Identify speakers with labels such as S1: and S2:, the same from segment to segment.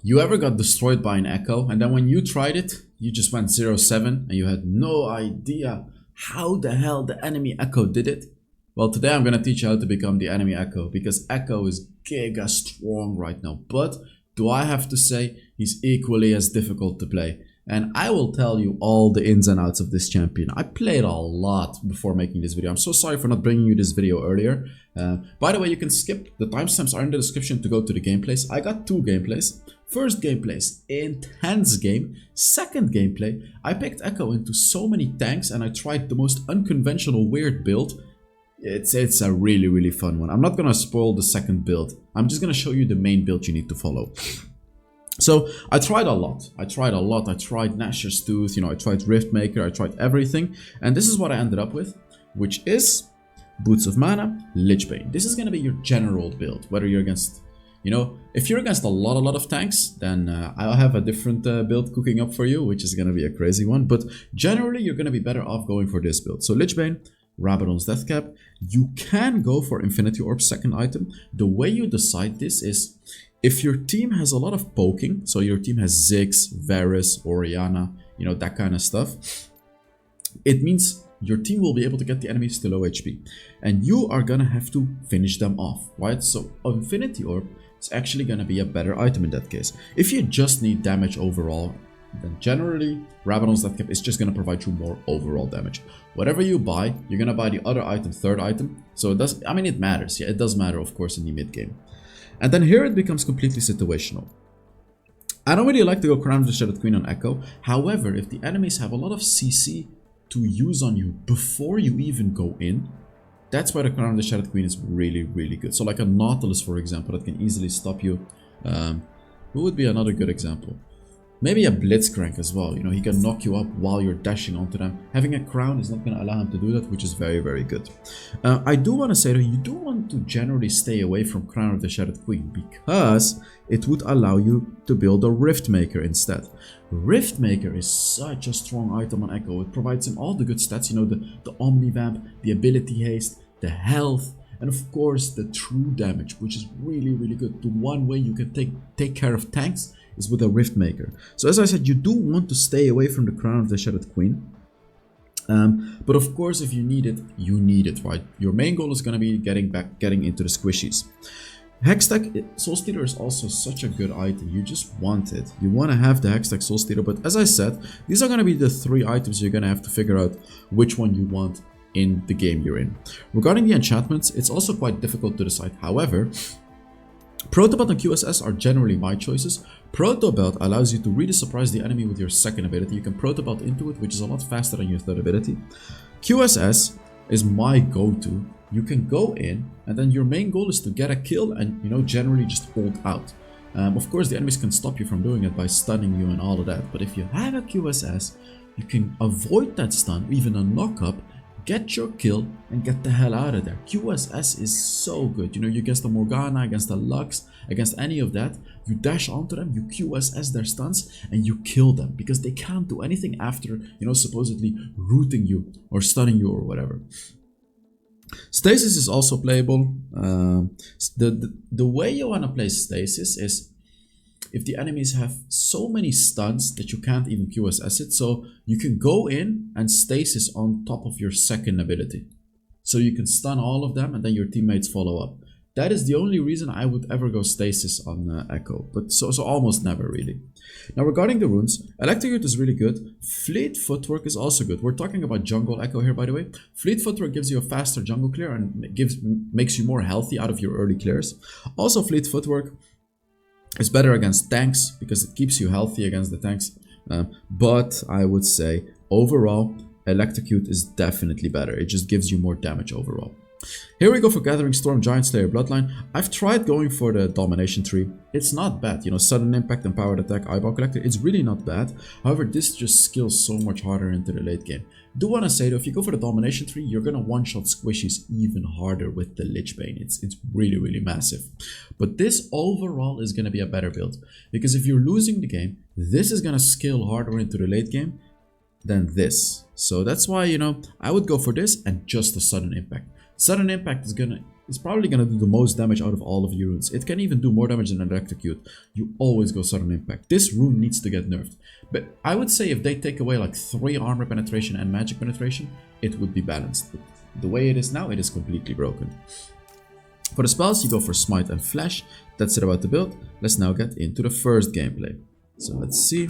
S1: You ever got destroyed by an Ekko, and then when you tried it, you just went 0-7 and you had no idea how the hell the enemy Ekko did it? Well, today I'm gonna teach you how to become the enemy Ekko, because Ekko is giga strong right now. But do I have to say, he's equally as difficult to play. And I will tell you all the ins and outs of this champion. I played a lot before making this video. I'm so sorry for not bringing you this video earlier. By the way, you can skip. The timestamps are in the description to go to the gameplays. I got 2 gameplays. First gameplay is intense game. Second gameplay, I picked Ekko into so many tanks and I tried the most unconventional weird build. It's a really fun one. I'm not gonna spoil the second build. I'm just gonna show you the main build you need to follow. So I tried a lot. I tried Nashor's Tooth, you know, I tried Riftmaker, I tried everything. And this is what I ended up with, which is Boots of Mana, Lichbane. This is going to be your general build, whether you're against, you know, if you're against a lot of tanks, then I'll have a different build cooking up for you, which is going to be a crazy one. But generally, you're going to be better off going for this build. So Lichbane, Rabadon's Deathcap. You can go for Infinity Orb second item. The way you decide this is, if your team has a lot of poking, so your team has Ziggs, Varus, Orianna, you know, that kind of stuff, it means your team will be able to get the enemies to low HP. And you are gonna have to finish them off, right? So Infinity Orb is actually gonna be a better item in that case. If you just need damage overall, then generally Rabadon's Deathcap is just gonna provide you more overall damage. Whatever you buy, you're gonna buy the other item, third item. So it does, I mean, it matters. Yeah, it does matter, of course, in the mid game. And then here it becomes completely situational. I don't really like to go Crown of the Shattered Queen on Ekko. However, if the enemies have a lot of CC to use on you before you even go in, that's why the Crown of the Shattered Queen is really good. So like a Nautilus, for example, that can easily stop you. Who would be another good example? Maybe a Blitzcrank as well. You know, he can knock you up while you're dashing onto them. Having a crown is not going to allow him to do that, which is very good. I do want to say that you do want to generally stay away from Crown of the Shattered Queen, because it would allow you to build a Riftmaker instead. Riftmaker is such a strong item on Ekko. It provides him all the good stats, you know, the Omnivamp, the ability haste, the health, and of course the true damage, which is really good. The one way you can take care of tanks is with a Riftmaker. So as I said, you do want to stay away from the Crown of the Shattered Queen. But of course, if you need it, right? Your main goal is going to be getting into the squishies. Hextech Soul Stealer is also such a good item. You just want it. You want to have the Hextech Soul Stealer. But as I said, these are going to be the 3 items you're going to have to figure out which one you want in the game you're in. Regarding the enchantments, it's also quite difficult to decide. However, Protobelt and QSS are generally my choices. Protobelt allows you to really surprise the enemy with your second ability. You can Protobelt into it, which is a lot faster than your third ability. QSS is my go-to. You can go in, and then your main goal is to get a kill and, you know, generally just hold out. Of course, the enemies can stop you from doing it by stunning you and all of that. But if you have a QSS, you can avoid that stun, even a knock-up, get your kill and get the hell out of there. QSS is so good. You know, you against the Morgana, against the Lux, against any of that, you dash onto them, you QSS their stuns, and you kill them, because they can't do anything after, you know, supposedly rooting you or stunning you or whatever. Stasis is also playable. The way you want to play Stasis is if the enemies have so many stuns that you can't even QSS it, so you can go in and Stasis on top of your second ability. So you can stun all of them and then your teammates follow up. That is the only reason I would ever go Stasis on Ekko, but so almost never really. Now regarding the runes, Electrocute is really good. Fleet Footwork is also good. We're talking about jungle Ekko here, by the way. Fleet Footwork gives you a faster jungle clear and makes you more healthy out of your early clears. Also Fleet Footwork is better against tanks because it keeps you healthy against the tanks. But I would say overall, Electrocute is definitely better. It just gives you more damage overall. Here we go for Gathering Storm, Giant Slayer, Bloodline. I've tried going for the Domination tree. It's not bad, you know, Sudden Impact and Powered Attack, Eyeball Collector. It's really not bad. However, this just skills so much harder into the late game. Do want to say though, if you go for the Domination tree, you're gonna one-shot squishies even harder with the Lichbane. It's really massive. But this overall is gonna be a better build, because if you're losing the game, this is gonna skill harder into the late game than this. So that's why, you know, I would go for this and just the Sudden Impact. Sudden Impact is gonna It's probably gonna do the most damage out of all of your runes. It can even do more damage than Electrocute. You always go Sudden Impact. This rune needs to get nerfed. But I would say if they take away like 3 armor penetration and magic penetration, it would be balanced. But the way it is now, it is completely broken. For the spells, you go for Smite and Flash. That's it about the build. Let's now get into the first gameplay. So let's see.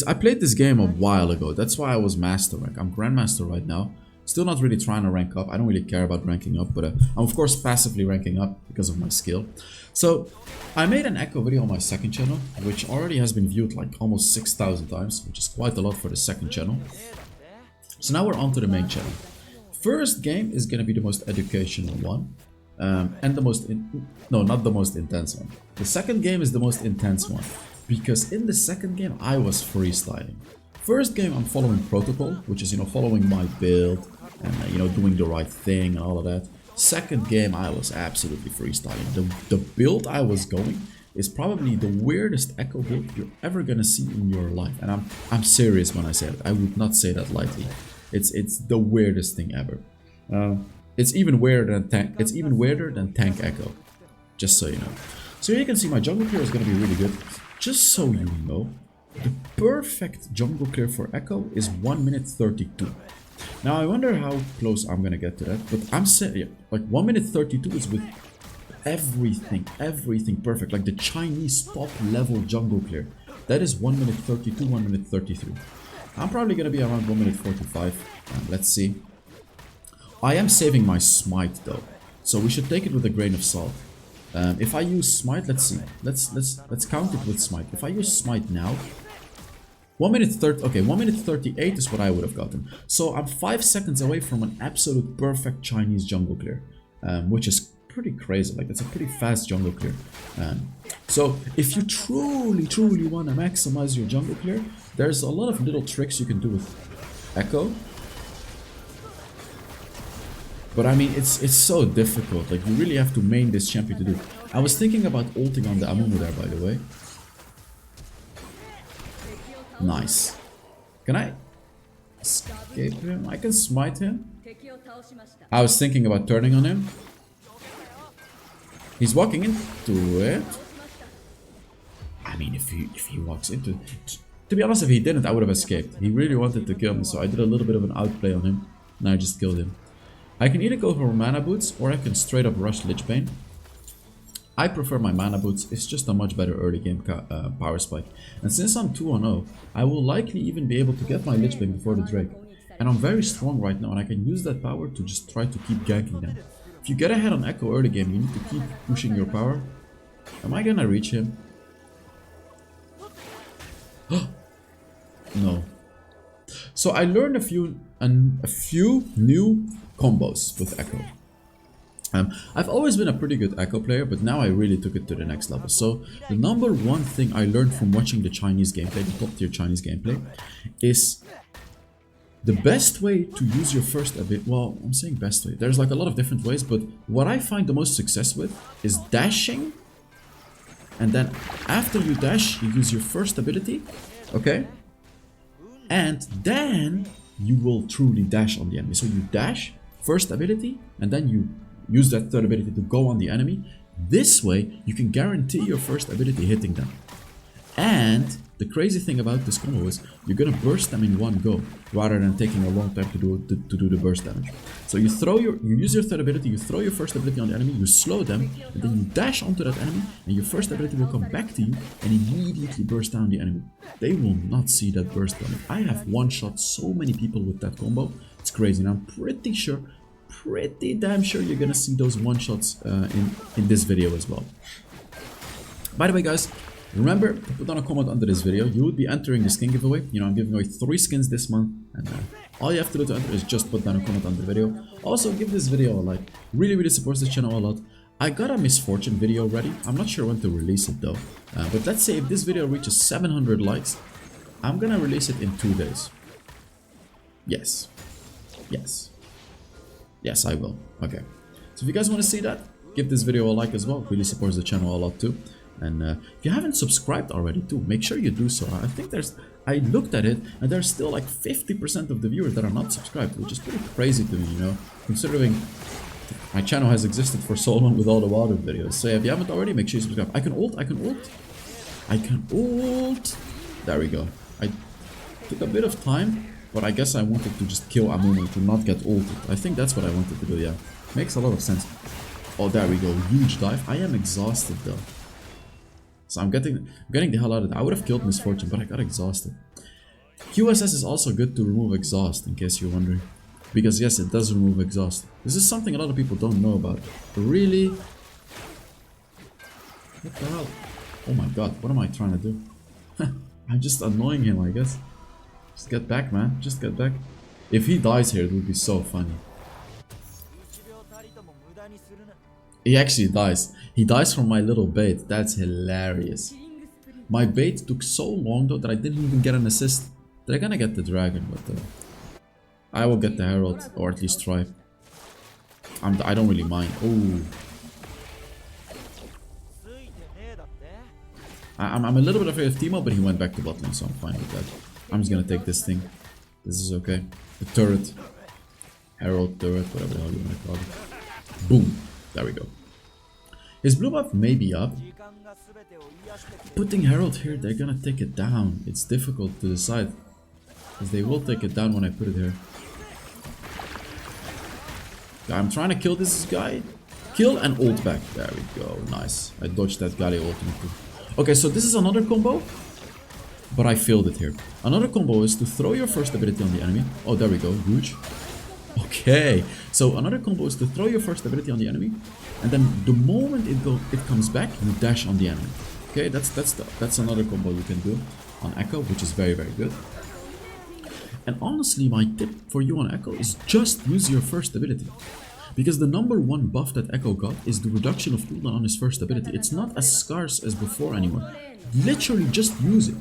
S1: I played this game a while ago. That's why I was Master Rank. I'm Grandmaster right now. Still not really trying to rank up. I don't really care about ranking up, but I'm of course passively ranking up because of my skill. So I made an Ekko video on my second channel, which already has been viewed like almost 6,000 times, which is quite a lot for the second channel. So now we're on to the main channel. First game is going to be the most educational one. And the most, no, not the most intense one. The second game is the most intense one. Because in the second game, I was freestyling. First game, I'm following protocol, which is, following my build and, doing the right thing and all of that. Second game, I was absolutely freestyling. The build I was going is probably the weirdest Ekko build you're ever gonna see in your life. And I'm serious when I say it. I would not say that lightly. It's the weirdest thing ever. It's even weirder than tank. It's even weirder than tank Ekko. Just so you know. So here you can see my jungle clear is gonna be really good. Just so you know, the perfect jungle clear for Ekko is 1 minute 32. Now I wonder how close I'm gonna get to that, but I'm saying, yeah, like 1 minute 32 is with everything perfect, like the Chinese top level jungle clear. That is 1 minute 32, 1 minute 33. I'm probably gonna be around 1 minute 45. Let's see. I am saving my smite though, so we should take it with a grain of salt. If I use smite, let's see. Let's count it with smite. If I use smite now, 1 minute 30. Okay, 1 minute 38 is what I would have gotten. So I'm 5 seconds away from an absolute perfect Chinese jungle clear, which is pretty crazy. Like, it's a pretty fast jungle clear. So if you truly want to maximize your jungle clear, there's a lot of little tricks you can do with Ekko. But I mean, it's so difficult. Like, you really have to main this champion to do. I was thinking about ulting on the Amumu there, by the way. Nice. Can I escape him? I can smite him. I was thinking about turning on him. He's walking into it. I mean, if he walks into it. To be honest, if he didn't, I would have escaped. He really wanted to kill me, so I did a little bit of an outplay on him. And I just killed him. I can either go for mana boots or I can straight up rush Lich Bane. I prefer my mana boots. It's just a much better early game power spike. And since I'm 2-0, I will likely even be able to get my Lich Bane before the Drake. And I'm very strong right now and I can use that power to just try to keep ganking them. If you get ahead on Ekko early game, you need to keep pushing your power. Am I gonna reach him? No. So I learned a few new combos with Ekko. I've always been a pretty good Ekko player, but now I really took it to the next level. So the number one thing I learned from watching the Chinese gameplay, the top tier Chinese gameplay, is the best way to use your first ability. Well, I'm saying best way. There's like a lot of different ways, but what I find the most success with is dashing. And then after you dash, you use your first ability. Okay? And then you will truly dash on the enemy. So you dash, first ability, and then you use that third ability to go on the enemy. This way, you can guarantee your first ability hitting them. And the crazy thing about this combo is you're gonna burst them in one go, rather than taking a long time to do the burst damage. So you use your third ability, you throw your first ability on the enemy, you slow them, and then you dash onto that enemy, and your first ability will come back to you and immediately burst down the enemy. They will not see that burst damage. I have one-shot so many people with that combo. It's crazy, and I'm pretty damn sure you're gonna see those one-shots in this video as well. By the way, guys, remember to put down a comment under this video. You would be entering the skin giveaway. I'm giving away 3 skins this month, and all you have to do to enter is just put down a comment under the video. Also, give this video a like. Really supports this channel a lot. I got a misfortune video ready. I'm not sure when to release it though, but let's say if this video reaches 700 likes, I'm gonna release it in 2 days. Yes, I will. Okay, so if you guys want to see that, give this video a like as well. It really supports the channel a lot too. And if you haven't subscribed already too, make sure you do so. I think I looked at it and there's still like 50% of the viewers that are not subscribed, which is pretty crazy to me, considering My channel has existed for so long with all the water videos. So if you haven't already, make sure you subscribe. I can ult, I can ult. I can ult. There we go. I took a bit of time, but I guess I wanted to just kill Amumu to not get ulted. I think that's what I wanted to do, yeah. Makes a lot of sense. Oh, there we go. Huge dive. I am exhausted though. So I'm getting the hell out of it. I would have killed Misfortune, but I got exhausted. QSS is also good to remove exhaust, in case you're wondering. Because yes, it does remove exhaust. This is something a lot of people don't know about. Really? What the hell? Oh my god, what am I trying to do? I'm just annoying him, I guess. Just get back, man. Just get back. If he dies here, it would be so funny. He actually dies. He dies from my little bait. That's hilarious. My bait took so long though that I didn't even get an assist. They're gonna get the dragon, but I will get the herald, or at least try. I don't really mind. Oh, I'm a little bit afraid of Timo, but he went back to bot lane, so I'm fine with that. I'm just gonna take this thing. This is okay. The turret, herald turret, whatever the hell you want to call it. Boom. There we go. His blue buff may be up. Putting herald here, they're gonna take it down. It's difficult to decide, because they will take it down when I put it here. I'm trying to kill this guy. Kill and ult back. There we go. Nice. I dodged that Gali ultimate too. Okay, so this is another combo, but I failed it here. Another combo is to throw your first ability on the enemy. Oh, there we go. Huge. Okay, so another combo is to throw your first ability on the enemy, and then the moment it comes back, you dash on the enemy. Okay, that's another combo you can do on Ekko, which is very, very good. And honestly, my tip for you on Ekko is just use your first ability. Because the #1 buff that Ekko got is the reduction of cooldown on his first ability. It's not as scarce as before anymore. Literally just use it.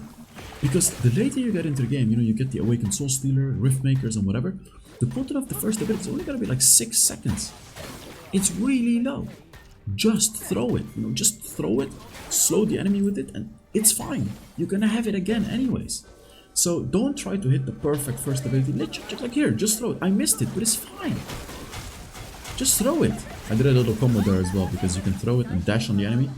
S1: Because the later you get into the game, you know, you get the Awakened Soul Stealer, Rift Makers and whatever, the cooldown of the first ability is only gonna be like 6 seconds. It's really low. Just throw it, you know, just throw it, slow the enemy with it, and it's fine. You're gonna have it again anyways. So don't try to hit the perfect first ability. Literally, just like here, just throw it. I missed it, but it's fine. Just throw it. I did a little combo there as well, because you can throw it and dash on the enemy.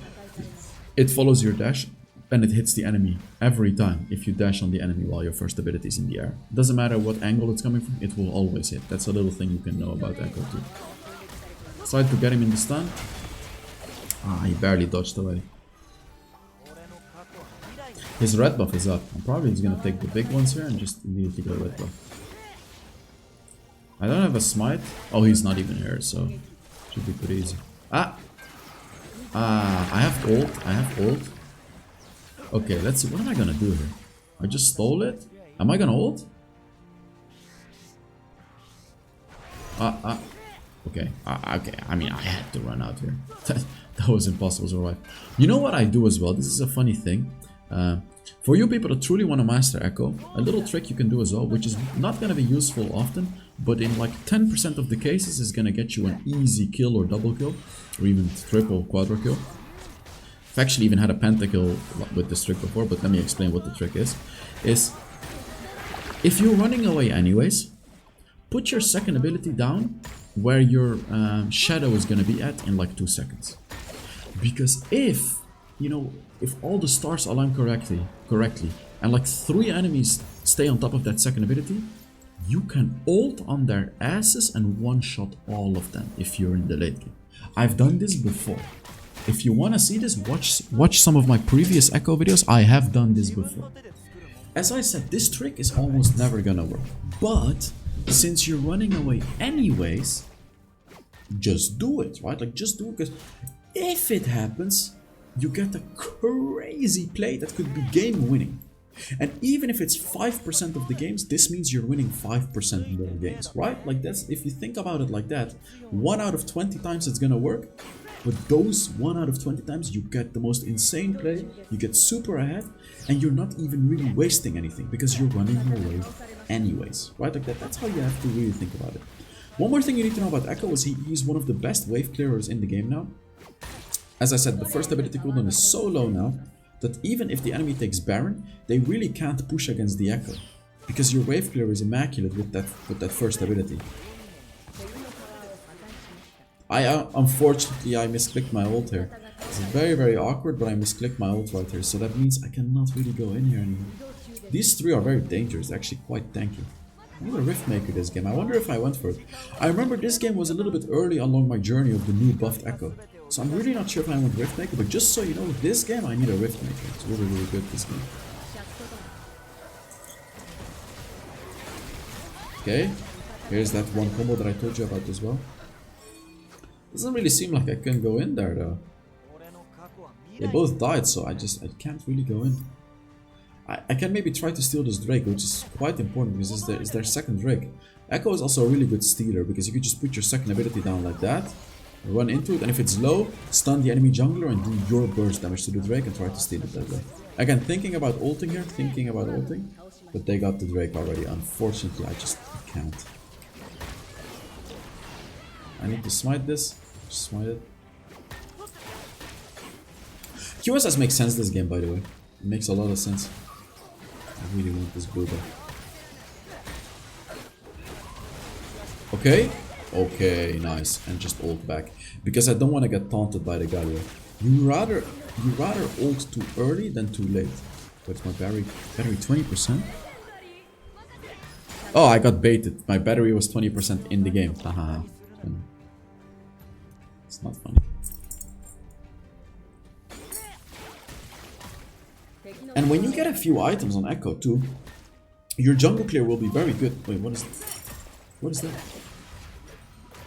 S1: It follows your dash and it hits the enemy every time if you dash on the enemy while your first ability is in the air. Doesn't matter what angle it's coming from, it will always hit. That's a little thing you can know about Ekko too. Tried to get him in the stun. Ah, he barely dodged away. His red buff is up. I'm probably just gonna take the big ones here and just immediately go red buff. I don't have a smite. Oh, he's not even here, so should be pretty easy. I have ult. I have ult. Okay, let's see. What am I gonna do here? I just stole it. Am I gonna ult? Okay. Okay. I mean, I had to run out here. That was impossible to survive. You know what I do as well? This is a funny thing. For you people that truly want to master Ekko, a little trick you can do as well, which is not going to be useful often, but in like 10% of the cases is going to get you an easy kill or double kill, or even triple, quadra kill. I've actually even had a pentakill with this trick before, but let me explain what the trick is if you're running away anyways, put your second ability down where your shadow is going to be at in like 2 seconds. Because if, you know, if all the stars align correctly, and like 3 enemies stay on top of that second ability, you can ult on their asses and one-shot all of them if you're in the late game. I've done this before. If you want to see this, watch some of my previous Ekko videos. I have done this before. As I said, this trick is almost never gonna work. But since you're running away anyways, just do it, right? Like, just do it, because if it happens, you get a crazy play that could be game winning. And even if it's 5% of the games, this means you're winning 5% more games, right? Like, that's, if you think about it like that, 1 out of 20 times it's gonna work. But those 1 out of 20 times, you get the most insane play, you get super ahead, and you're not even really wasting anything because you're running away anyways, right? Like, that's how you have to really think about it. One more thing you need to know about Ekko is he's one of the best wave clearers in the game now. As I said, the first ability cooldown is so low now that even if the enemy takes Baron, they really can't push against the Ekko, because your wave clear is immaculate with that first ability. Unfortunately, I misclicked my ult here. It's very, very awkward, but I misclicked my ult right here, so that means I cannot really go in here anymore. These three are very dangerous, actually quite tanky. I need a Rift Maker this game. I wonder if I went for it. I remember this game was a little bit early along my journey of the new buffed Ekko. So I'm really not sure if I went Rift Maker, but just so you know, this game I need a Rift Maker. It's really, really good this game. Okay, here's that one combo that I told you about as well. Doesn't really seem like I can go in there though. They both died, so I can't really go in. I can maybe try to steal this Drake, which is quite important because it's their second Drake. Ekko is also a really good stealer because you could just put your second ability down like that, run into it, and if it's low, stun the enemy jungler and do your burst damage to the Drake and try to steal it that way. Again, thinking about ulting here, but they got the Drake already. Unfortunately, I just can't. I need to smite this. Just smite it. QSS makes sense this game, by the way. It makes a lot of sense. I really want this blue buff. Okay. Okay, nice. And just ult back. Because I don't want to get taunted by the Galio. You rather ult too early than too late. What's my battery? Battery 20%? Oh, I got baited. My battery was 20% in the game. Haha. It's not funny. And when you get a few items on Ekko too, your jungle clear will be very good. Wait, what is that? What is that?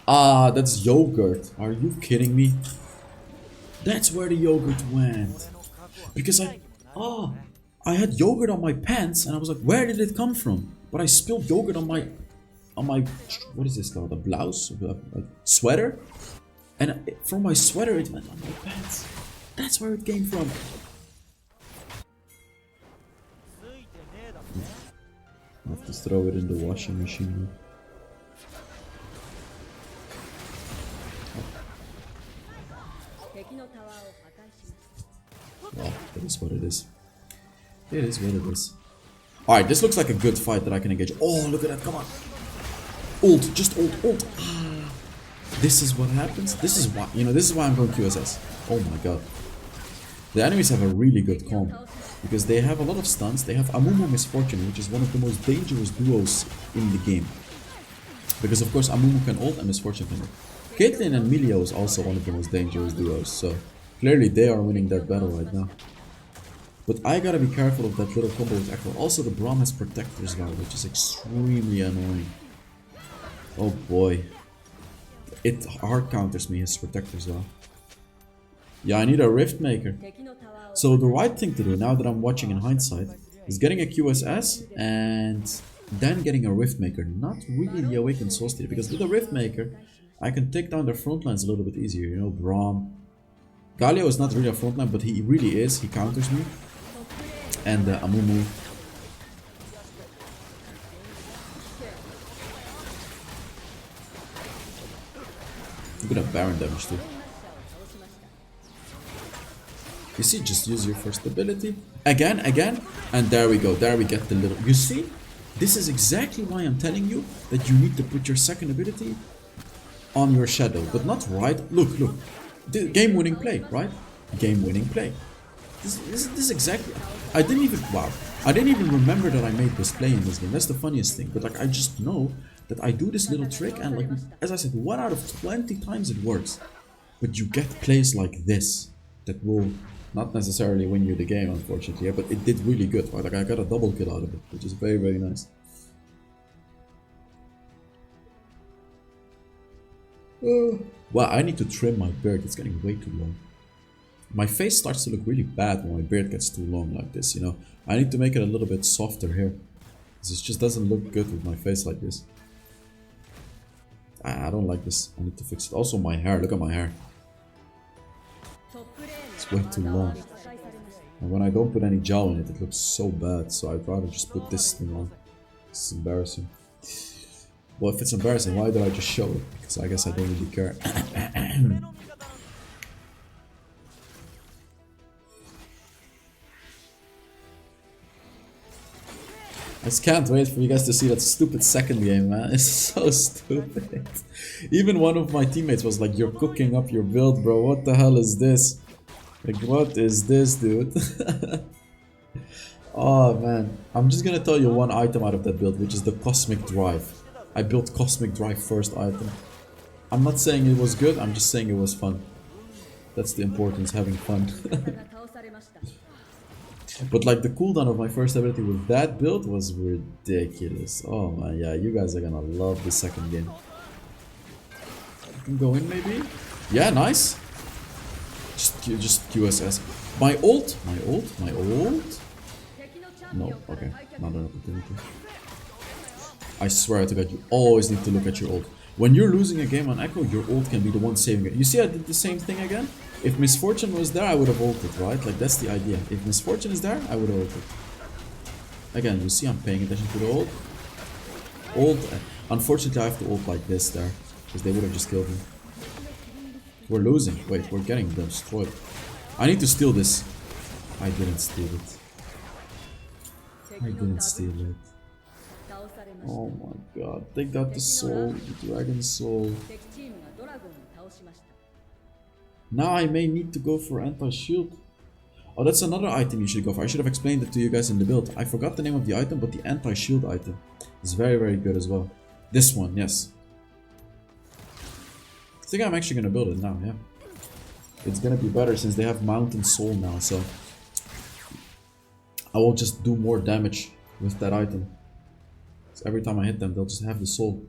S1: Ah, that's yogurt. Are you kidding me? That's where the yogurt went. Because I had yogurt on my pants and I was like, where did it come from? But I spilled yogurt on my what is this called? A blouse? A sweater? And from my sweater it went on my pants. That's where it came from. I have to throw it in the washing machine. Well, that is what it is. It is what it is. Alright, this looks like a good fight that I can engage. Oh, look at that, come on. Ult, just ult. Ah, this is what happens. This is why, this is why I'm going QSS. Oh my god. The enemies have a really good comp. Because they have a lot of stuns. They have Amumu Misfortune, which is one of the most dangerous duos in the game. Because of course Amumu can ult and Misfortune can ult. Caitlyn and Milio is also one of the most dangerous duos, so clearly they are winning that battle right now. But I gotta be careful of that little combo with Ekko. Also the Braum has Protector as well, which is extremely annoying. Oh boy. It hard counters me, his Protector as well. Yeah, I need a Rift Maker. So the right thing to do, now that I'm watching in hindsight, is getting a QSS and then getting a Rift Maker. Not really the Awakened Soul Stealer, because with a Rift Maker, I can take down their front lines a little bit easier, Braum. Galio is not really a front line, but he really is, he counters me. And Amumu. Look at that Baron damage too. You see, just use your first ability. Again, and there we go. There we get the little... You see? This is exactly why I'm telling you that you need to put your second ability on your shadow. But not right... Look. The game-winning play, right? Game-winning play. This is exactly... I didn't even remember that I made this play in this game. That's the funniest thing. But like, I just know that I do this little trick and like, as I said, 1 out of 20 times it works. But you get plays like this that will... not necessarily win you the game, unfortunately, but it did really good, right? Like, I got a double kill out of it, which is very, very nice. Well, I need to trim my beard. It's getting way too long. My face starts to look really bad when my beard gets too long like this, I need to make it a little bit softer here. Because it just doesn't look good with my face like this. I don't like this. I need to fix it. Also, my hair. Look at my hair. It's way too long. And when I don't put any gel in it, it looks so bad. So I'd rather just put this thing on. It's embarrassing. Well, if it's embarrassing, why did I just show it? Because I guess I don't really care. just can't wait for you guys to see that stupid second game, man. It's so stupid. Even one of my teammates was like, "You're cooking up your build, bro. What the hell is this? Like, what is this, dude?" Oh man, I'm just gonna tell you one item out of that build, which is the Cosmic Drive. I built Cosmic Drive first item. I'm not saying it was good, I'm just saying it was fun. That's the importance, having fun. But like the cooldown of my first ability with that build was ridiculous. Oh man, yeah, you guys are gonna love the second game. I can go in maybe? Yeah, nice. Just QSS. My ult? No, okay, not an opportunity. I swear to God, you always need to look at your ult. When you're losing a game on Ekko, your ult can be the one saving it. You see, I did the same thing again. If Misfortune was there, I would have ulted, right? Like, that's the idea. If Misfortune is there, I would have ulted. Again, you see, I'm paying attention to the ult. Unfortunately, I have to ult like this there, because they would have just killed me. We're losing. Wait, we're getting destroyed. I need to steal this. I didn't steal it. Oh my god, they got the soul, the dragon soul. Now I may need to go for anti-shield. Oh, that's another item you should go for. I should have explained it to you guys in the build. I forgot the name of the item, but the anti-shield item is very, very good as well. This one, yes. I think I'm actually gonna build it now, yeah. It's gonna be better since they have Mountain Soul now, so I will just do more damage with that item. So every time I hit them, they'll just have the soul.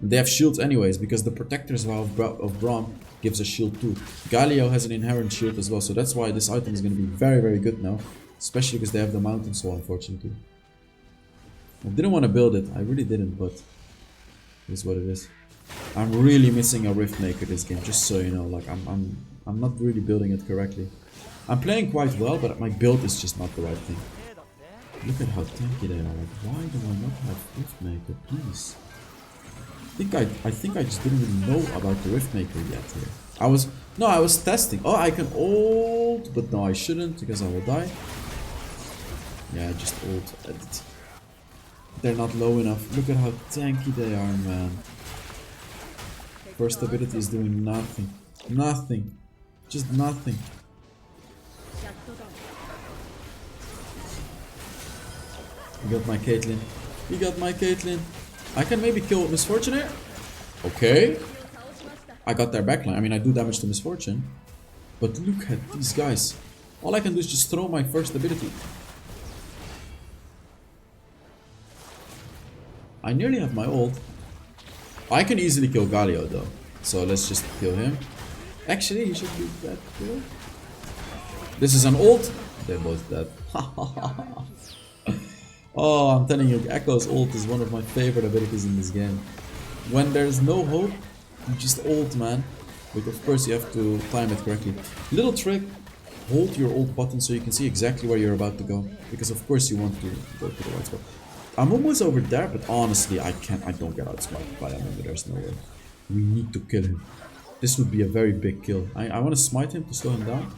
S1: And they have shields anyways, because the Protector's Vow of Braum gives a shield too. Galio has an inherent shield as well, so that's why this item is going to be very, very good now. Especially because they have the Mountain Soul, unfortunately. I didn't want to build it, I really didn't, but it is what it is. I'm really missing a Rift Maker this game, just so you know. Like, I'm not really building it correctly. I'm playing quite well, but my build is just not the right thing. Look at how tanky they are. Like, why do I not have Rift Maker, please? I think I just didn't really know about the Rift Maker yet here. I was testing. Oh, I can ult, but no, I shouldn't because I will die. Yeah, just ult. They're not low enough. Look at how tanky they are, man. First ability is doing nothing. Nothing. Just nothing. He got my Caitlyn. He got my Caitlyn. I can maybe kill Misfortune here. Okay. I got their backline. I mean, I do damage to Misfortune. But look at these guys. All I can do is just throw my first ability. I nearly have my ult. I can easily kill Galio though. So let's just kill him. Actually, he should be dead too. This is an ult. They're both dead. Oh, I'm telling you, Ekko's ult is one of my favorite abilities in this game. When there's no hope, you just ult, man. But of course you have to time it correctly. Little trick, hold your ult button so you can see exactly where you're about to go. Because of course you want to go to the right spot. I'm almost over there, but honestly I don't get outsmarted by him. There's no way. We need to kill him. This would be a very big kill. I want to smite him to slow him down.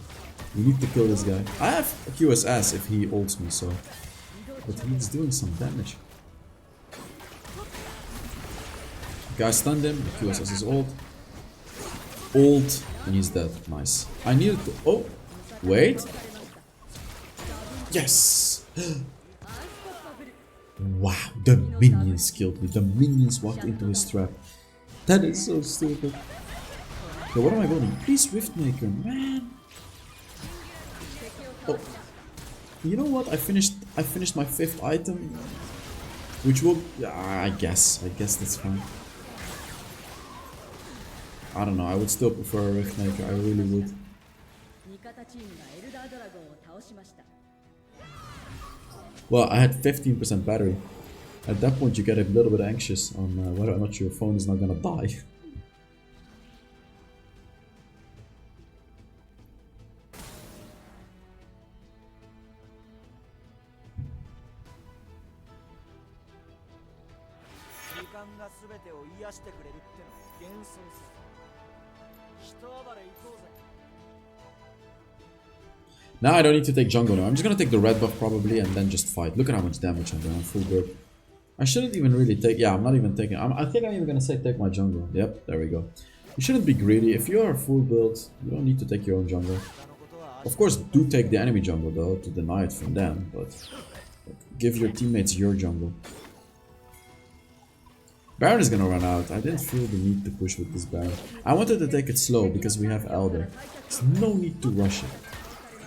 S1: We need to kill this guy. I have a QSS if he ults me, so... But he's doing some damage. Guy stunned him, the QSS is ult. Ult, and he's dead. Nice. I needed to... Oh! Wait! Yes! Wow, the minions killed me. The minions walked into his trap. That is so stupid. So what am I building? Please Riftmaker, man! Oh. You know what? I finished my 5th item, which will... I guess that's fine. I don't know, I would still prefer a Riftmaker, I really would. Well, I had 15% battery. At that point you get a little bit anxious on whether or not your phone is not gonna die. Now I don't need to take jungle now. I'm just gonna take the red buff probably and then just fight. Look at how much damage I'm doing. Full build. I shouldn't even really take... Yeah, I'm not even taking... I think I'm even gonna say take my jungle. Yep, there we go. You shouldn't be greedy. If you are full build, you don't need to take your own jungle. Of course, do take the enemy jungle though, to deny it from them, but give your teammates your jungle. Baron is gonna run out. I didn't feel the need to push with this Baron. I wanted to take it slow because we have Elder. There's no need to rush it.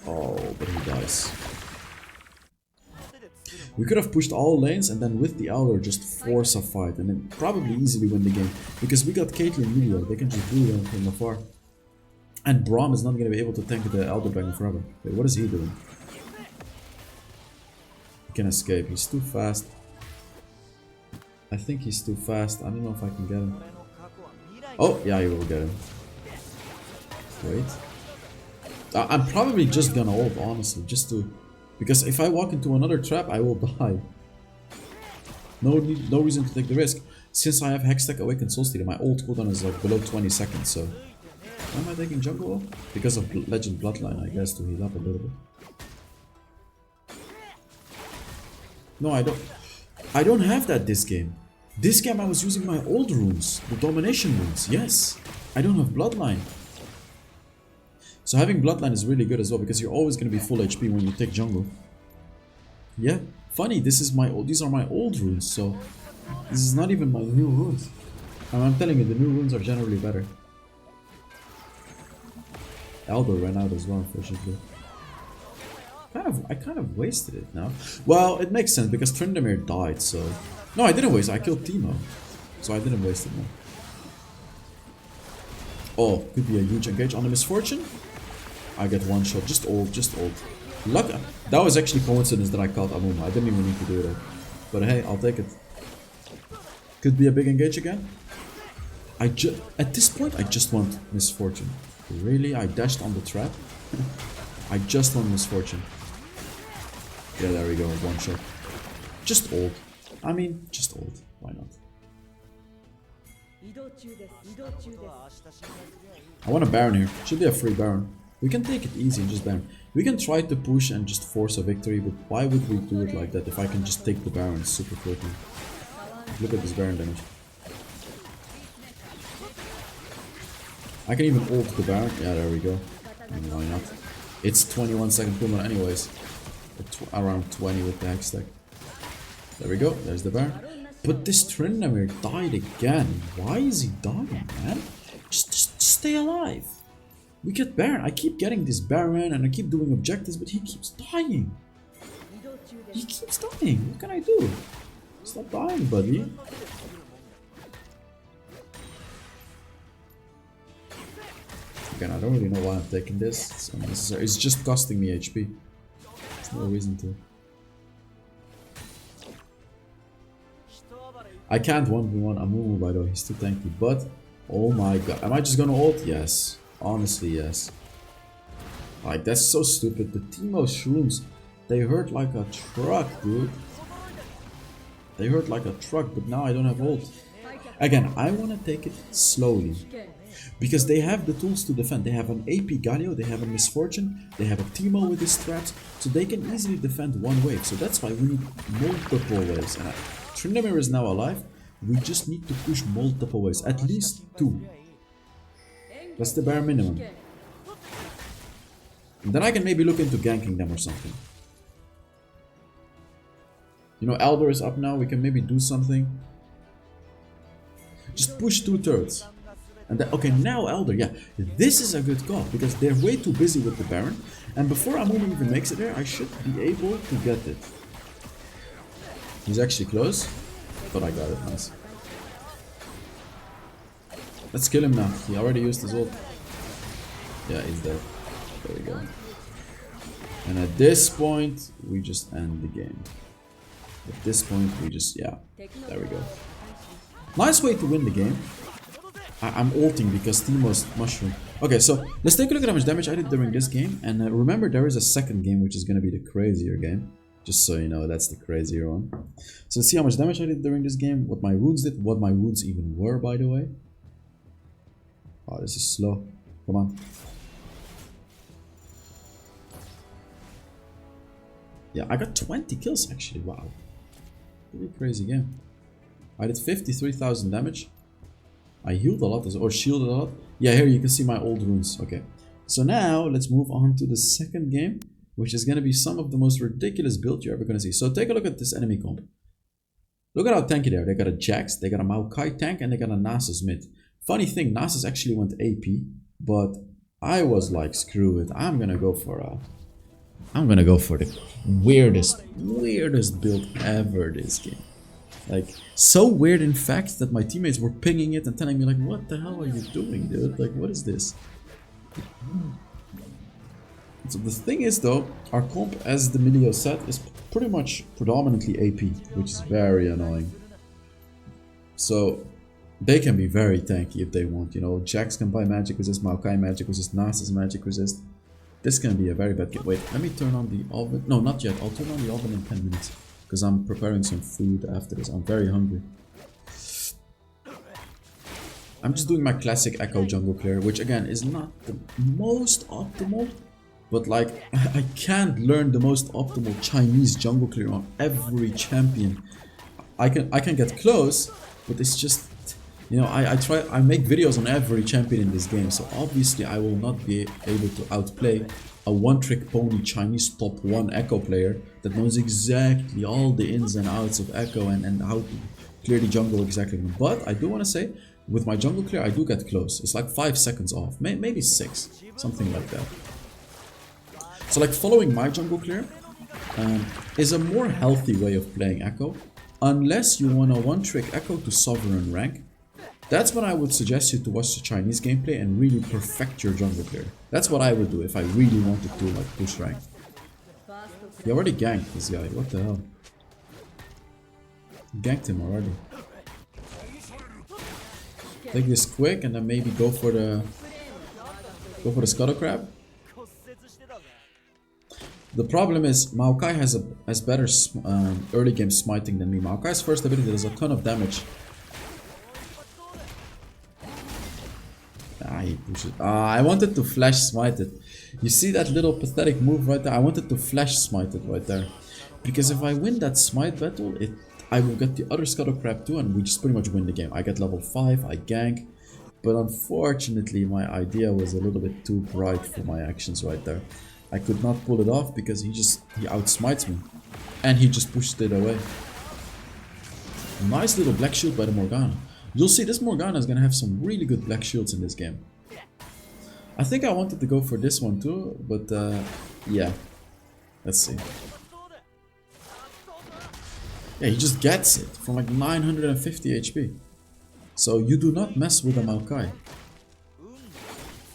S1: Oh, but he dies. We could have pushed all lanes and then with the Elder just force a fight and then probably easily win the game. Because we got Caitlyn Meteor, they can just do them from afar. And Braum is not going to be able to tank the Elder Dragon forever. Wait, what is he doing? He can escape, he's too fast. I think he's too fast, I don't know if I can get him. Oh, yeah, you will get him. Wait. I'm probably just gonna ult, honestly, just to... Because if I walk into another trap, I will die. No reason to take the risk. Since I have Hextech, Awakened Soulstealer, my ult cooldown is like below 20 seconds, so... Why am I taking jungle ult? Because of Legend Bloodline, I guess, to heal up a little bit. No, I don't have that this game. This game I was using my old runes, the domination runes, yes. I don't have Bloodline. So having Bloodline is really good as well, because you're always going to be full HP when you take jungle. Yeah, funny, these are my old runes, so this is not even my new runes. And I'm telling you, the new runes are generally better. Elder ran out as well, unfortunately. I kind of wasted it now. Well, it makes sense, because Tryndamere died, so... No, I didn't waste it, I killed Teemo. So I didn't waste it now. Oh, could be a huge engage on the Misfortune. I get one shot, just ult. Luck. That was actually coincidence that I caught Amumu. I didn't even need to do that. But hey, I'll take it. Could be a big engage again. At this point, I just want Misfortune. Really? I dashed on the trap? I just want Misfortune. Yeah, there we go, one shot. Just ult. I mean, just ult. Why not? I want a Baron here. Should be a free Baron. We can take it easy and just Baron. We can try to push and just force a victory, but why would we do it like that if I can just take the Baron super quickly? Look at this Baron damage. I can even ult the Baron. Yeah, there we go. And why not? It's 21 second cooldown anyways. Around 20 with the Hextech. There we go. There's the Baron. But this Tryndamere died again. Why is he dying, man? Just stay alive. We get Baron. I keep getting this Baron and I keep doing objectives, but he keeps dying. He keeps dying. What can I do? Stop dying, buddy. Again, I don't really know why I'm taking this. It's unnecessary. It's just costing me HP. There's no reason to. I can't 1v1 Amumu, by the way. He's too tanky. But, oh my god. Am I just gonna ult? Yes. Honestly, yes. Like, that's so stupid. The Teemo shrooms, they hurt like a truck, dude. They hurt like a truck, but now I don't have ult. Again, I want to take it slowly. Because they have the tools to defend. They have an AP Galio, they have a Misfortune, they have a Teemo with his traps, so they can easily defend one wave. So that's why we need multiple waves. And Tryndamere is now alive. We just need to push multiple waves, at least 2. That's the bare minimum. And then I can maybe look into ganking them or something. You know, Elder is up now, we can maybe do something. Just push 2 turrets. And then, okay, now Elder, yeah. This is a good call, because they're way too busy with the Baron. And before Amumu even makes it there, I should be able to get it. He's actually close. But I got it, nice. Let's kill him now. He already used his ult. Yeah, he's dead. There we go. And at this point, we just end the game. At this point, we just, yeah. There we go. Nice way to win the game. I'm ulting because Teemo's mushroom. Okay, so let's take a look at how much damage I did during this game. And remember, there is a second game, which is going to be the crazier game. Just so you know, that's the crazier one. So let's see how much damage I did during this game, what my runes did, what my runes even were, by the way. Oh, this is slow. Come on. Yeah, I got 20 kills actually. Wow. Pretty crazy game. I did 53,000 damage. I healed a lot, or shielded a lot. Yeah, here you can see my old runes. Okay. So now let's move on to the second game, which is going to be some of the most ridiculous build you're ever going to see. So take a look at this enemy comp. Look at how tanky they are. They got a Jax, they got a Maokai tank, and they got a Nasus mid. Funny thing, Nasus actually went AP, but I was like, screw it. I'm gonna go for the weirdest build ever this game. Like, so weird in fact that my teammates were pinging it and telling me like, what the hell are you doing, dude? Like, what is this? So the thing is though, our comp, as the Milio said, is pretty much predominantly AP, which is very annoying. So they can be very tanky if they want, you know. Jax can buy magic resist, Maokai magic resist, Nasus magic resist. This can be a very bad game. Wait, let me turn on the oven. No, not yet. I'll turn on the oven in 10 minutes. Because I'm preparing some food after this. I'm very hungry. I'm just doing my classic Ekko jungle clear, which again is not the most optimal. But like, I can't learn the most optimal Chinese jungle clear on every champion. I can get close, but it's just, you know, I make videos on every champion in this game, so obviously I will not be able to outplay a one-trick pony Chinese top 1 Ekko player that knows exactly all the ins and outs of Ekko and how to clear the jungle exactly. But I do want to say, with my jungle clear, I do get close. It's like 5 seconds off, maybe 6, something like that. So like following my jungle clear is a more healthy way of playing Ekko, unless you want a one-trick Ekko to sovereign rank. That's when I would suggest you to watch the Chinese gameplay and really perfect your jungle clear. That's what I would do if I really wanted to like push rank. He already ganked this guy, what the hell? Ganked him already. Take this quick and then maybe go for the scuttle crab. The problem is Maokai has better early game smiting than me. Maokai's first ability does a ton of damage. He pushes. I wanted to flash smite it. You see that little pathetic move right there? I wanted to flash smite it right there. Because if I win that smite battle, I will get the other scuttle crab too, and we just pretty much win the game. I get level 5, I gank. But unfortunately, my idea was a little bit too bright for my actions right there. I could not pull it off because he outsmites me. And he just pushed it away. Nice little black shield by the Morgana. You'll see this Morgana is gonna have some really good black shields in this game. I think I wanted to go for this one too, but yeah. Let's see. Yeah, he just gets it from like 950 HP. So you do not mess with a Maokai.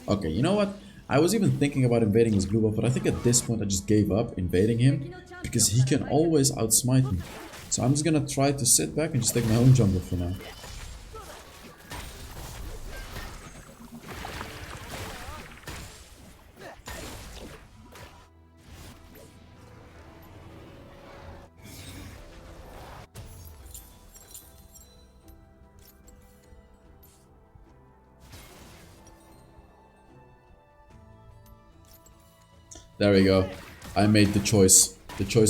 S1: Okay, you know what? I was even thinking about invading his blue buff, but I think at this point I just gave up invading him because he can always outsmite me. So I'm just gonna try to sit back and just take my own jungle for now. There we go. I made the choice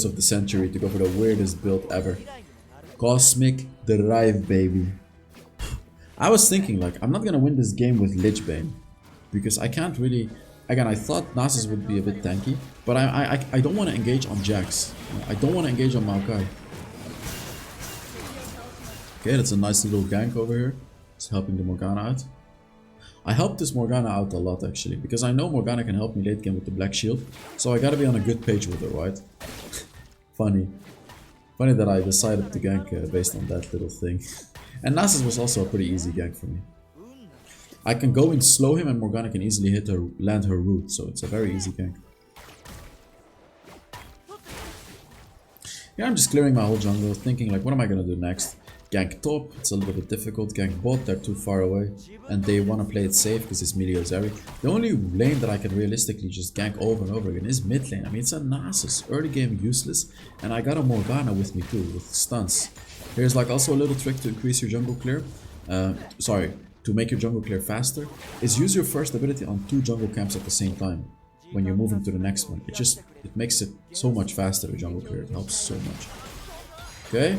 S1: of the century to go for the weirdest build ever. Cosmic Drive, baby. I was thinking like, I'm not gonna win this game with Lich Bane because I can't really. Again, I thought Nasus would be a bit tanky, but I don't want to engage on Jax. I don't want to engage on Maokai. Okay, that's a nice little gank over here. It's helping the Morgana out. I helped this Morgana out a lot actually, because I know Morgana can help me late game with the black shield, so I gotta be on a good page with her, right? Funny that I decided to gank based on that little thing. And Nasus was also a pretty easy gank for me. I can go and slow him and Morgana can easily land her root, so it's a very easy gank. Yeah, I'm just clearing my whole jungle, thinking like, what am I gonna do next? Gank top, it's a little bit difficult. Gank bot, they're too far away. And they want to play it safe because it's Milio Zeri. The only lane that I can realistically just gank over and over again is mid lane. I mean, it's a Nasus. Early game useless. And I got a Morgana with me too, with stuns. Here's like also a little trick to increase your jungle clear. To make your jungle clear faster. Is use your first ability on 2 jungle camps at the same time. when you're moving to the next one. It makes it so much faster, the jungle clear. It helps so much. Okay.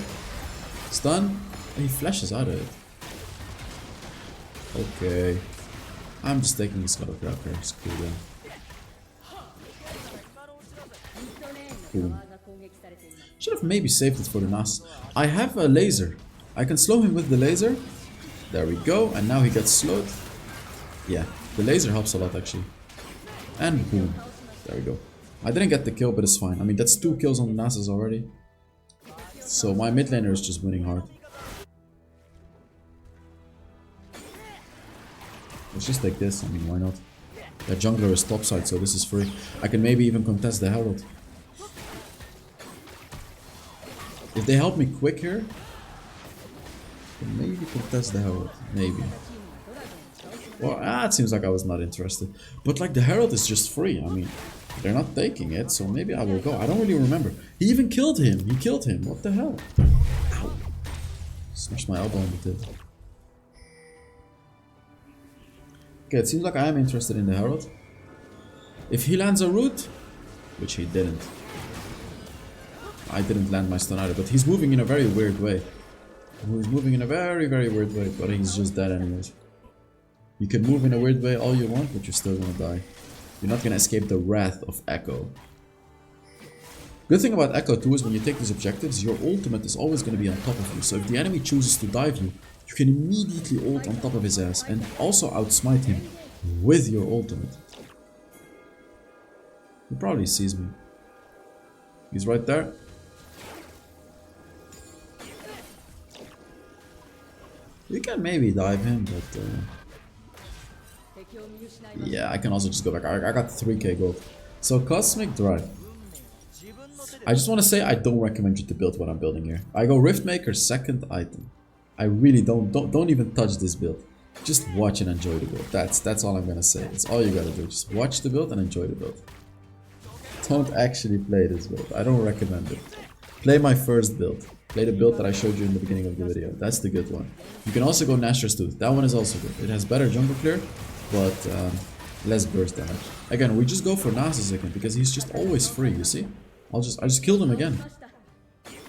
S1: Stun. And he flashes out of it. Okay. I'm just taking the Scuttle Crab here. Screw them. Boom. Should have maybe saved it for the Nas. I have a laser. I can slow him with the laser. There we go. And now he gets slowed. Yeah, the laser helps a lot actually. And boom. There we go. I didn't get the kill, but it's fine. I mean, that's 2 kills on the Nasus already. So my mid laner is just winning hard. Let's just take this. I mean, why not? That jungler is topside, so this is free. I can maybe even contest the Herald. If they help me quick here, then maybe contest the Herald. Maybe. Well, it seems like I was not interested. But like the Herald is just free. I mean, they're not taking it, so maybe I will go. I don't really remember. He even killed him. He killed him. What the hell? Ow. Smashed my elbow on the tip. Okay, it seems like I am interested in the Herald. If he lands a root, which he didn't. I didn't land my stun either, but he's moving in a very weird way. He's moving in a very, very weird way, but he's just dead anyways. You can move in a weird way all you want, but you're still gonna die. You're not gonna escape the wrath of Ekko. Good thing about Ekko too is when you take these objectives, your ultimate is always gonna be on top of you. So if the enemy chooses to dive you, you can immediately ult on top of his ass and also outsmite him with your ultimate. He probably sees me. He's right there. You can maybe dive him, but yeah, I can also just go back. I got 3k gold. So Cosmic Drive. I just want to say I don't recommend you to build what I'm building here. I go Riftmaker second item. I really don't even touch this build. Just watch and enjoy the build. That's all I'm gonna say. It's all you gotta do. Just watch the build and enjoy the build. Don't actually play this build. I don't recommend it. Play my first build. Play the build that I showed you in the beginning of the video. That's the good one. You can also go Nashor's Tooth. That one is also good. It has better jungle clear, but less burst damage. Again, we just go for Nasus again because he's just always free. You see? I just killed him again.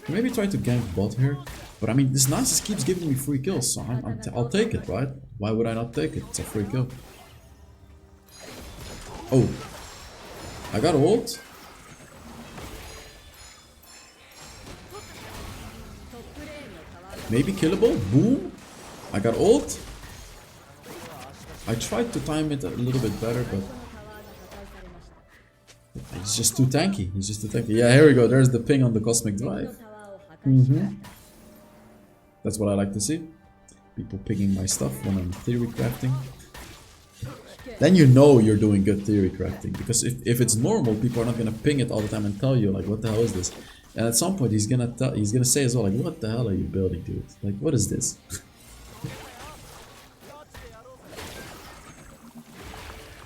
S1: Maybe try to gank bot here, but I mean this Nasus keeps giving me free kills, so I'll take it, right? Why would I not take it? It's a free kill. Oh, I got ult. Maybe killable. Boom. I got ult. I tried to time it a little bit better, but he's just too tanky. He's just too tanky. Yeah, here we go. There's the ping on the Cosmic Drive. That's what I like to see. People pinging my stuff when I'm theory crafting. Then you know you're doing good theory crafting. Because if it's normal, people are not gonna ping it all the time and tell you like, what the hell is this? And at some point he's gonna say as well, like, what the hell are you building, dude? Like, what is this?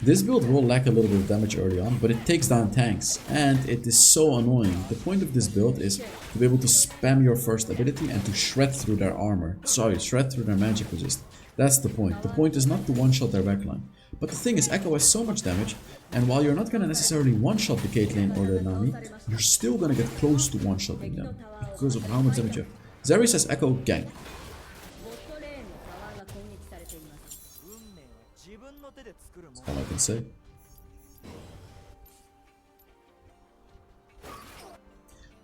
S1: This build will lack a little bit of damage early on, but it takes down tanks, and it is so annoying. The point of this build is to be able to spam your first ability and to shred through their armor. Sorry, shred through their magic resist. That's the point. The point is not to one-shot their backline. But the thing is, Ekko has so much damage, and while you're not gonna necessarily one-shot the Caitlyn or the Nami, you're still gonna get close to one-shotting them because of how much damage you have. Zeri says Ekko gank. That's all I can say.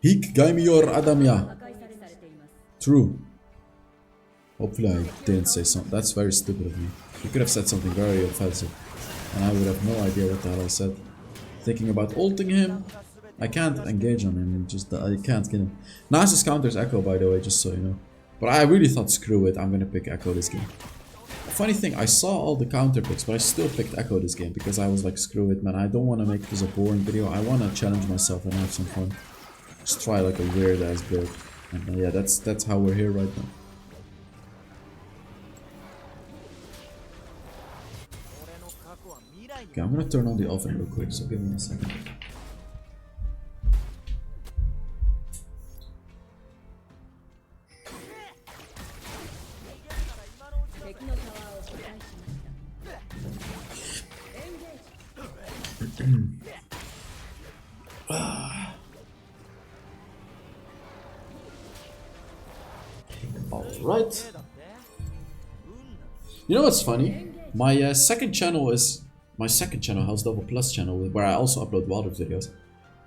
S1: Hik Gaimior Adamya. True. Hopefully I didn't say something. That's very stupid of me. You could have said something very offensive, and I would have no idea what the hell I said. Thinking about ulting him, I can't engage on him. I can't get him. Nasus counters Ekko, by the way, just so you know. But I really thought, screw it, I'm gonna pick Ekko this game. Funny thing, I saw all the counter picks, but I still picked Ekko this game because I was like, screw it, man. I don't want to make this a boring video. I want to challenge myself and have some fun. Just try like a weird ass build. And yeah, that's how we're here right now. Okay, I'm gonna turn on the oven real quick, so give me a second. Alright. You know what's funny? My second channel is... My second channel, HellsDevil Plus channel, where I also upload Wild Rift videos,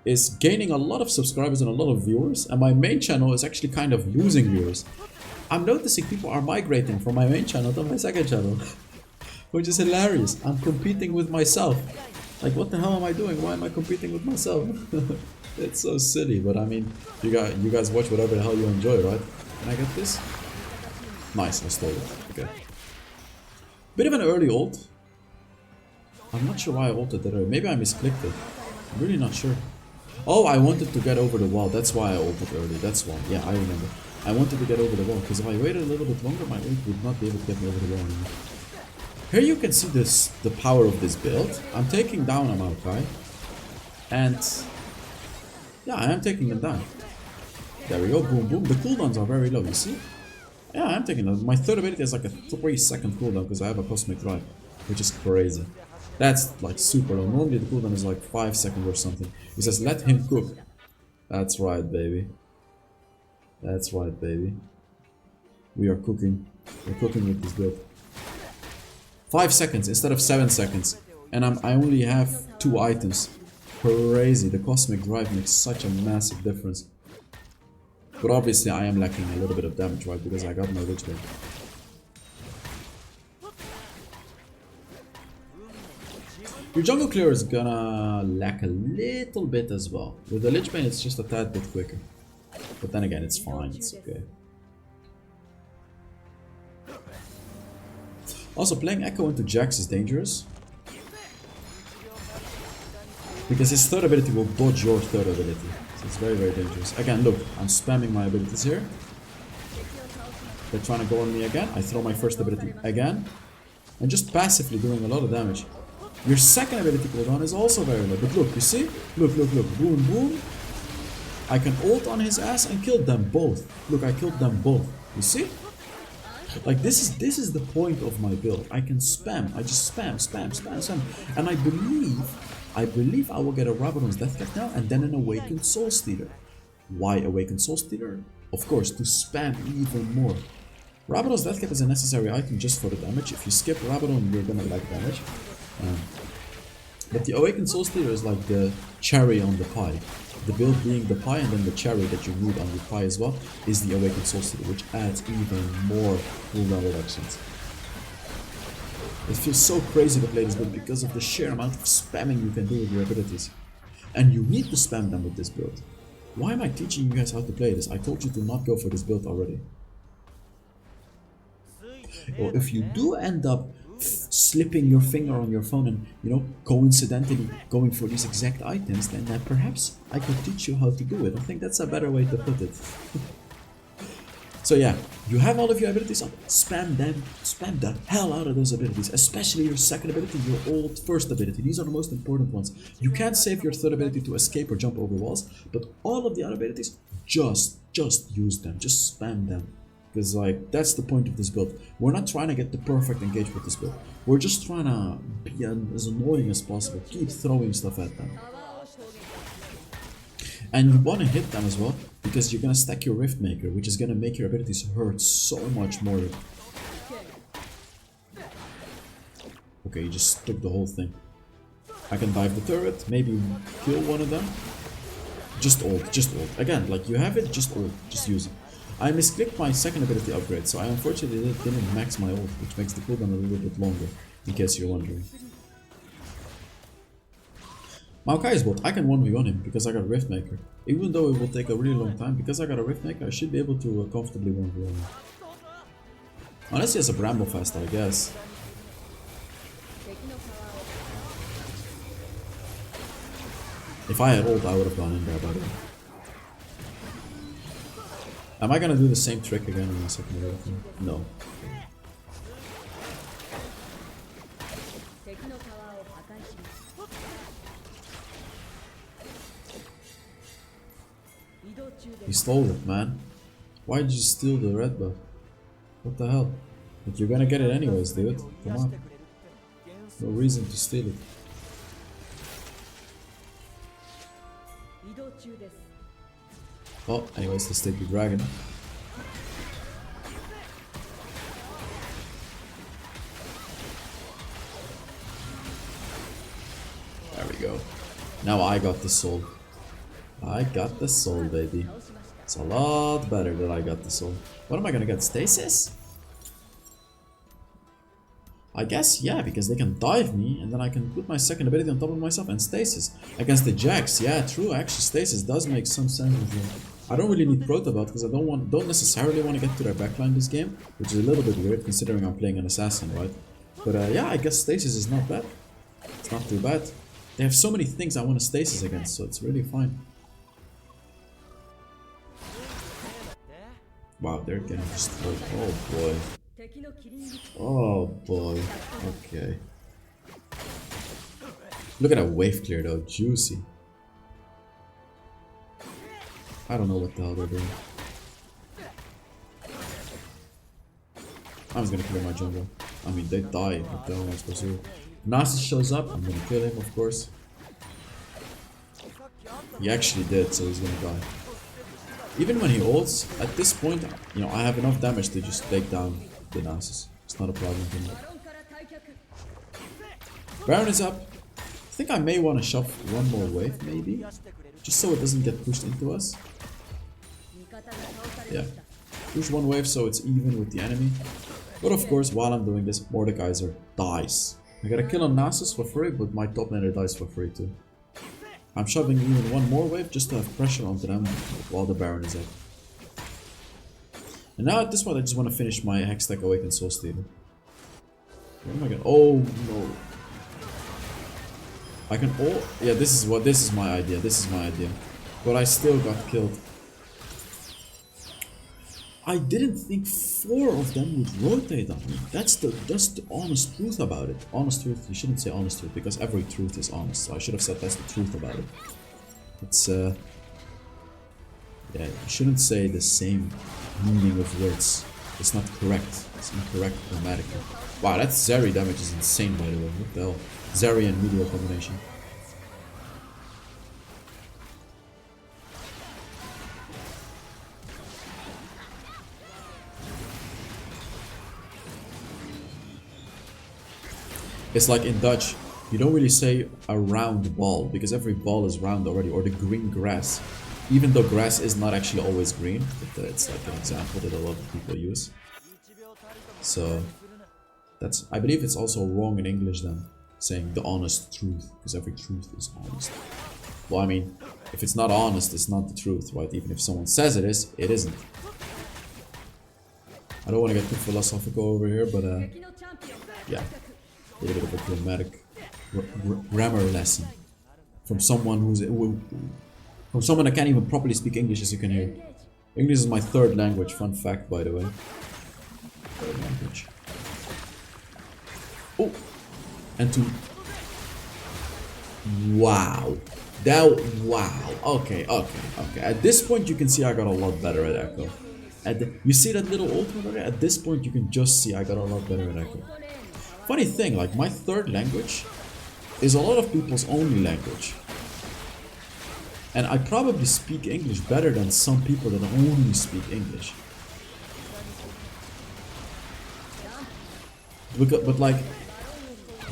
S1: is gaining a lot of subscribers and a lot of viewers, and my main channel is actually kind of losing viewers. I'm noticing people are migrating from my main channel to my second channel, which is hilarious. I'm competing with myself. Like, what the hell am I doing? Why am I competing with myself? It's so silly, but I mean, you guys watch whatever the hell you enjoy, right? Can I get this? Nice, I stole it. Okay. Bit of an early ult. I'm not sure why I ulted that early. Maybe I misclicked it. I'm really not sure. Oh, I wanted to get over the wall. That's why I ulted early. That's why. Yeah, I remember. I wanted to get over the wall, because if I waited a little bit longer, my ult would not be able to get me over the wall anymore. Here you can see the power of this build. I'm taking down a Maokai. And... yeah, I am taking them down. There we go. Boom, boom. The cooldowns are very low, you see? Yeah, I'm taking them. My third ability is like a 3-second cooldown, because I have a Cosmic Drive, which is crazy. That's like super low. Normally the cooldown is like 5 seconds or something. He says, let him cook. That's right, baby. That's right, baby. We are cooking. We're cooking with this build. 5 seconds instead of 7 seconds. And I only have 2 items. Crazy. The Cosmic Drive makes such a massive difference. But obviously I am lacking a little bit of damage, right? Because I got my Lich Bane. Your jungle clear is gonna lack a little bit as well. With the Lich Bane it's just a tad bit quicker. But then again, it's fine, it's okay. Also, playing Ekko into Jax is dangerous. Because his third ability will dodge your third ability. So it's very, very dangerous. Again, look, I'm spamming my abilities here. They're trying to go on me again. I throw my first ability again. And just passively doing a lot of damage. Your second ability cooldown is also very low. But look, you see? Look, look, look. Boom, boom. I can ult on his ass and kill them both. Look, I killed them both. You see? Like, this is the point of my build. I can spam. I just spam, spam, spam, spam. And I believe I will get a Rabadon's Death Cap now and then an Awakened Soul Stealer. Why Awakened Soul Stealer? Of course, to spam even more. Rabadon's Death Cap is a necessary item just for the damage. If you skip Rabadon, you're gonna lack damage. But the Awakened Soul Stealer is like the cherry on the pie. The build being the pie, and then the cherry that you need on the pie as well is the Awakened Soul Stealer, which adds even more cooldown reductions. It feels so crazy to play this build because of the sheer amount of spamming you can do with your abilities. And you need to spam them with this build. Why am I teaching you guys how to play this? I told you to not go for this build already. Or if you do end up slipping your finger on your phone and, you know, coincidentally going for these exact items, then perhaps I could teach you how to do it. I think that's a better way to put it. So yeah, you have all of your abilities up, spam them, spam the hell out of those abilities, especially your second ability, your old first ability. These are the most important ones. You can't save your third ability to escape or jump over walls, but all of the other abilities, just use them, just spam them. Because like, that's the point of this build. We're not trying to get the perfect engage with this build. We're just trying to be as annoying as possible, keep throwing stuff at them. And you want to hit them as well, because you're going to stack your Rift Maker, which is going to make your abilities hurt so much more. Okay, you just took the whole thing. I can dive the turret, maybe kill one of them. Just ult, just ult. Again, like, you have it, just ult, just use it. I misclicked my second ability upgrade, so I unfortunately didn't max my ult, which makes the cooldown a little bit longer, in case you're wondering. Maokai is bot. I can 1v1 him because I got a Rift Maker. Even though it will take a really long time, because I got a Rift Maker, I should be able to comfortably 1v1 him. Unless he has a Bramble Fast, I guess. If I had ult, I would have gone in there, by the way. Am I gonna do the same trick again in my second ability? No. He stole it, man. Why did you steal the red buff? What the hell? But you're gonna get it anyways, dude. Come on. No reason to steal it. Oh, anyways, let's take the dragon. There we go. Now I got the soul. I got the soul, baby. It's a lot better that I got the soul. What am I gonna get? Stasis? I guess, yeah, because they can dive me, and then I can put my second ability on top of myself and stasis. Against the Jax, yeah, true, actually stasis does make some sense. I don't really need Protobot because I don't necessarily want to get to their backline this game, which is a little bit weird considering I'm playing an assassin, right? But yeah, I guess stasis is not bad. It's not too bad. They have so many things I want to stasis against, so it's really fine. Wow, they're getting destroyed. Oh boy. Oh boy. Okay. Look at that wave clear though. Juicy. I don't know what the hell they're doing. I'm just gonna kill my jungle. I mean, they die. What the hell am I supposed to do? Nasus shows up. I'm gonna kill him, of course. He actually did, so he's gonna die. Even when he ults, at this point, you know, I have enough damage to just take down the Nasus. It's not a problem for me. Baron is up. I think I may want to shove one more wave, maybe. Just so it doesn't get pushed into us. Yeah. Push one wave so it's even with the enemy. But of course, while I'm doing this, Mordekaiser dies. I got a kill on Nasus for free, but my top laner dies for free too. I'm shoving even one more wave just to have pressure onto them while the Baron is up. And now at this point I just want to finish my Hextech Awakened Soul Stealer. What am I gonna... Oh no. I can... Oh, yeah, this is my idea. This is my idea. But I still got killed. I didn't think 4 of them would rotate on me. That's the honest truth about it. Honest truth. You shouldn't say honest truth because every truth is honest. So I should have said that's the truth about it. It's yeah, you shouldn't say the same meaning of words. It's not correct. It's incorrect grammatically. Wow, that Zeri damage is insane, by the way. What the hell? Zeri and Meteor combination. It's like in Dutch, you don't really say a round ball because every ball is round already, or the green grass. Even though grass is not actually always green, but it's like an example that a lot of people use. So that's, I believe it's also wrong in English then, saying the honest truth, because every truth is honest. Well, I mean, if it's not honest, it's not the truth, right? Even if someone says it is, it isn't. I don't want to get too philosophical over here, but yeah. A little bit of a grammatic grammar lesson from someone from someone that can't even properly speak English, as you can hear. English is my 3rd language, fun fact, by the way. 3rd language. Oh, and to wow, wow. Okay. At this point, you can see I got a lot better at Ekko. You see that little ultimate over there? At this point, you can just see I got a lot better at Ekko. Funny thing, like my 3rd language is a lot of people's only language. And I probably speak English better than some people that only speak English. But like,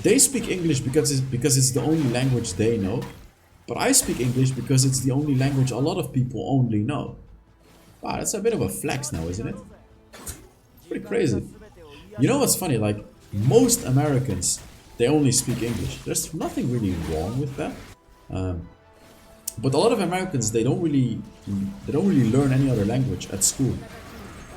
S1: they speak English because it's the only language they know. But I speak English because it's the only language a lot of people only know. Wow, that's a bit of a flex now, isn't it? Pretty crazy. You know what's funny, like, most Americans, they only speak English. There's nothing really wrong with that. But a lot of Americans, they don't really learn any other language at school.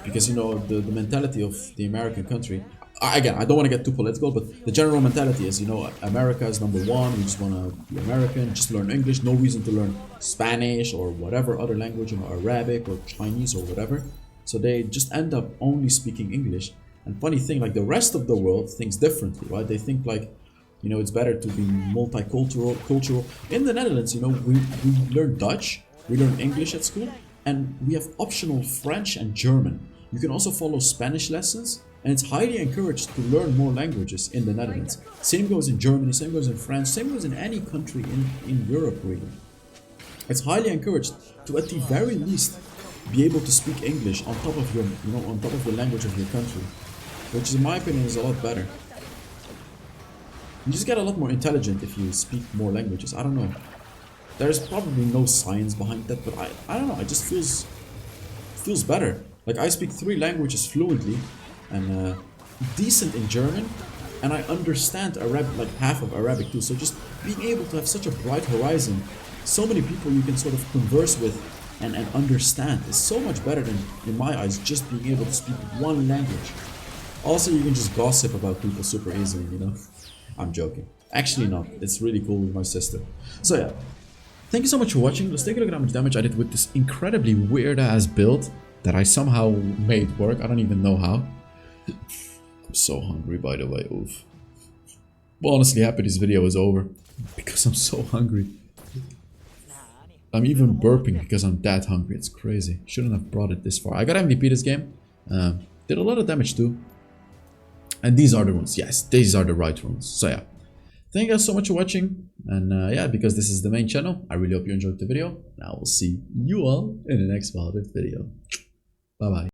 S1: Because, you know, the mentality of the American country, again, I don't want to get too political, but the general mentality is, you know, America is #1, we just want to be American, just learn English, no reason to learn Spanish or whatever other language, you know, Arabic or Chinese or whatever. So they just end up only speaking English. And funny thing, like the rest of the world thinks differently, right? They think like, you know, it's better to be cultural. In the Netherlands, you know, we learn Dutch, we learn English at school, and we have optional French and German. You can also follow Spanish lessons, and it's highly encouraged to learn more languages in the Netherlands. Same goes in Germany, same goes in France, same goes in any country in Europe, really. It's highly encouraged to at the very least be able to speak English on top of your, on top of the language of your country, which in my opinion is a lot better. You just get a lot more intelligent if you speak more languages. I don't know. There's probably no science behind that, but I don't know. It just feels better. Like I speak 3 languages fluently and decent in German, and I understand Arabic, like half of Arabic too. So just being able to have such a bright horizon, so many people you can sort of converse with and understand is so much better than, in my eyes, just being able to speak one language. Also, you can just gossip about people super easily, you know? I'm joking. Actually not. It's really cool with my sister. So yeah. Thank you so much for watching. Let's take a look at how much damage I did with this incredibly weird-ass build that I somehow made work. I don't even know how. I'm so hungry, by the way. Oof. I'm honestly happy this video is over because I'm so hungry. I'm even burping because I'm that hungry. It's crazy. Shouldn't have brought it this far. I got MVP this game. Did a lot of damage too. And these are the runes. Yes, these are the right runes. So yeah. Thank you guys so much for watching. And yeah, because this is the main channel, I really hope you enjoyed the video. And I will see you all in the next video. Bye bye.